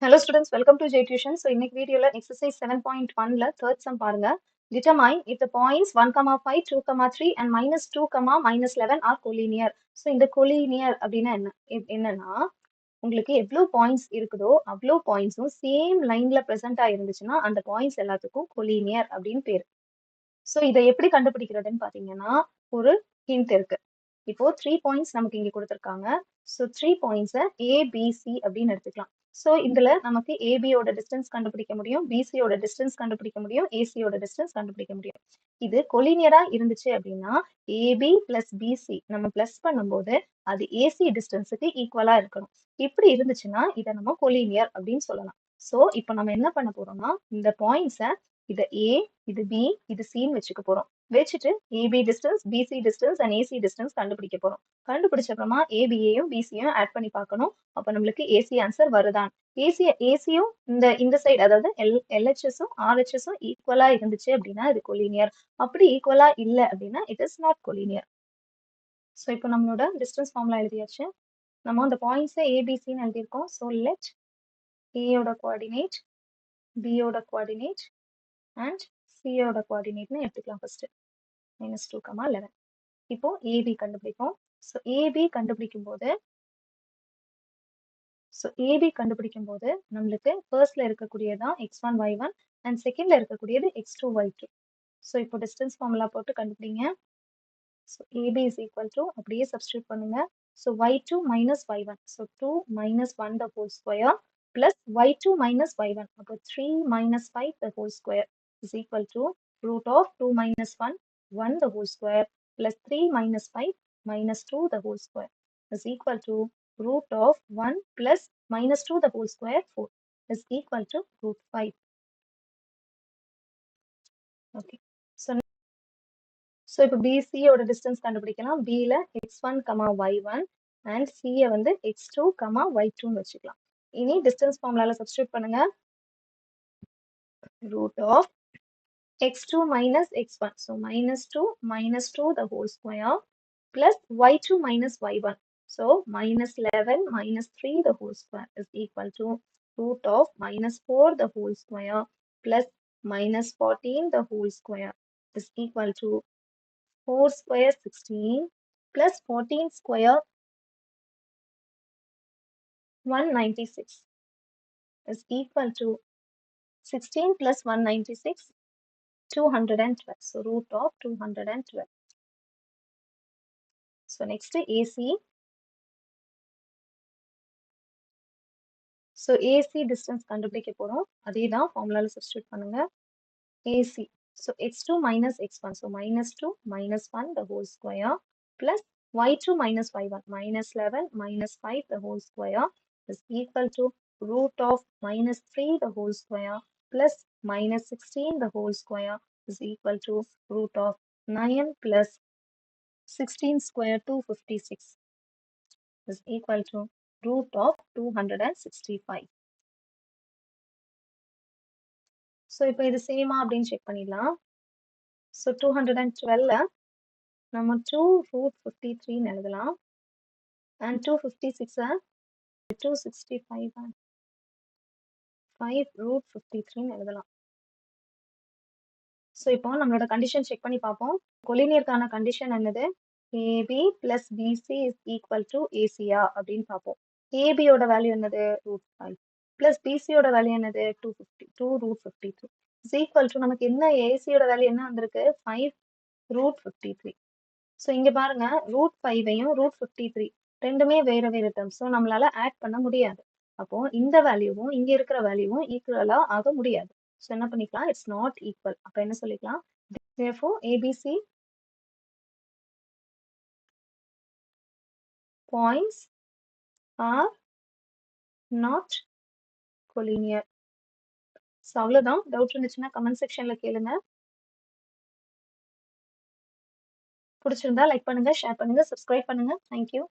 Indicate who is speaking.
Speaker 1: Hello students, welcome to J Tuition. So, இன்னைக்கு வீடியோல exercise 7.1ல third sum பாருங்க. Determine if the points 1, 5, 2, 3 and -2, -11 are collinear. So, இந்த collinear அப்படின்னா என்னன்னா உங்களுக்கு எவ்வளோ பாயிண்ட்ஸ் இருக்குதோ அவ்வளோ பாயிண்ட்ஸும் சேம் லைன்ல ப்ரெசென்ட் ஆயிருந்துச்சுன்னா அந்த பாயிண்ட்ஸ் எல்லாத்துக்கும் கொலீனியர் அப்படின்னு பேரு. ஸோ இதை எப்படி கண்டுபிடிக்கிறதுன்னு பார்த்தீங்கன்னா ஒரு ஹிண்ட் இருக்கு. இப்போ 3 பாயிண்ட்ஸ் நமக்கு இங்க கொடுத்துருக்காங்க. ஸோ 3 பாயிண்ட்ஸை ஏபிசி அப்படின்னு எடுத்துக்கலாம். ஸோ இதுல நமக்கு ஏபியோட டிஸ்டன்ஸ் கண்டுபிடிக்க முடியும், பிசியோட டிஸ்டன்ஸ் கண்டுபிடிக்க முடியும், ஏசியோட டிஸ்டன்ஸ் கண்டுபிடிக்க முடியும். இது கொலினியரா இருந்துச்சு அப்படின்னா ஏபி பிளஸ் பிசி நம்ம பிளஸ் பண்ணும்போது அது ஏசி டிஸ்டன்ஸுக்கு ஈக்குவலா இருக்கணும். இப்படி இருந்துச்சுன்னா இதை நம்ம கொலினியர் அப்படின்னு சொல்லலாம். ஸோ இப்போ நம்ம என்ன பண்ண போறோம்னா இந்த பாயிண்ட்ஸை இதை ஏ, இது பி, இது சின்னு வச்சுக்க போறோம். வச்சுட்டு AB distance, BC distance and AC distance கண்டுபிடிக்க போறோம். கண்டுபிடிச்ச அப்புறமா ஏபியையும் பிசியும் ஆட் பண்ணி பார்க்கணும். அப்போ நம்மளுக்கு ஏசி ஆன்சர் வருதான். ஏசியும் இந்த சைடு அதாவது எல்ஹெச்எஸும் ஆர்ஹெச்எஸும் ஈக்குவலா இருந்துச்சு அப்படின்னா இது கொலினியர். அப்படி ஈக்குவலா இல்லை அப்படின்னா it is not collinear. So இப்போ நம்மளோட டிஸ்டன்ஸ் ஃபார்முலா எழுதியாச்சு. நம்ம அந்த பாயிண்ட்ஸை ஏபிசின்னு எழுதியிருக்கோம். ஸோ லெட் ஏயோட கோஆர்டினேட், பியோட கோஆர்டினேட் அண்ட் சியோட கோஆர்டினேட்னு எடுத்துக்கலாம் ஃபர்ஸ்ட். -2, 11. இப்போ ஏபி கண்டுபிடிப்போம். ஸோ ஏபி கண்டுபிடிக்கும் போது நம்மளுக்கு ஃபர்ஸ்ட்ல இருக்கக்கூடியதான் x1 y1 அண்ட் செகண்ட்ல இருக்கக்கூடியது x2 y2. ஸோ இப்போ டிஸ்டன்ஸ் ஃபார்முலா போட்டு கண்டுபிடிங்க. So AB is equal to அப்படியே சப்ஸ்டியூட் பண்ணுங்க. So y2 minus y1. So 2 minus 1 the whole square plus y2 minus y1. அப்போ 3 minus 5 the whole square is equal to root of 2 minus 1, 1 the whole square plus 3 minus 5 minus 2 the whole square is equal to root of 1 plus minus 2 the whole square 4 is equal to root 5. Okay. So இப்போ பிசியோட distance கண்டுபிடிக்கலாம். பியில் x1, y1 and சியை வந்து x2, y2ன்னு வச்சுக்கலாம். இனி distance ஃபார்முலால substitute பண்ணுங்க. Root of x2 minus x1. So minus 2 the whole square plus y2 minus y1. So -11 minus 3 the whole square is equal to root of -4 the whole square plus -14 the whole square is equal to 4 square 16 plus 14 square 196 is equal to 16 plus 196 212. So root of 212. So next AC. So AC distance கண்டுபிடிக்க போறோம். அதே தான் ஃபார்முலால substitute பண்ணுங்க. AC. So x2 minus x1. So -2 minus 1 the whole square plus y2 minus y1 -11 minus 5 the whole square is equal to root of -3 the whole square plus -16 the whole square is equal to root of 9 plus 16 square 256 is equal to root of 265. So இப்போ இது சேமா அப்படின்னு check பண்ணிடலாம். So 212ல நம்ம 2 root 53ன்னு எழுதலாம். And 256 265 5 root 53ன்னு எழுதலாம். So இப்போ நம்மளோட கண்டிஷன் செக் பண்ணி பார்ப்போம். கொலினியருக்கான கண்டிஷன் என்னது? AB plus BC is equal to ஏசியா அப்படின்னு பார்ப்போம். ஏபியோட வேல்யூ என்னது? √5 பிளஸ் பிசியோட வேல்யூ என்னது? 2 root 53 இஸ் ஈக்குவல் டு நமக்கு என்ன ஏசியோட வேல்யூ என்ன வந்திருக்கு? 5 root 53. ஸோ இங்க பாருங்க √5ஐயும் √53 ரெண்டுமே வேற வேற டேர்ம்ஸ். ஸோ நம்மளால ஆட் பண்ண முடியாது. அப்போ இந்த வேல்யூவும் இங்க இருக்கிற வேல்யூவும் ஈக்குவலா ஆக முடியாது. ஸோ என்ன பண்ணிக்கலாம்? It's not equal. அப்ப என்ன சொல்லிக்கலாம்? therefore ABC points are not collinear. So அவ்வளோதான். டவுட் இருந்துச்சுன்னா கமெண்ட் செக்ஷன்ல கேளுங்க. பிடிச்சிருந்தா லைக் பண்ணுங்க, ஷேர் பண்ணுங்க, சப்ஸ்கிரைப் பண்ணுங்க. தேங்க்யூ.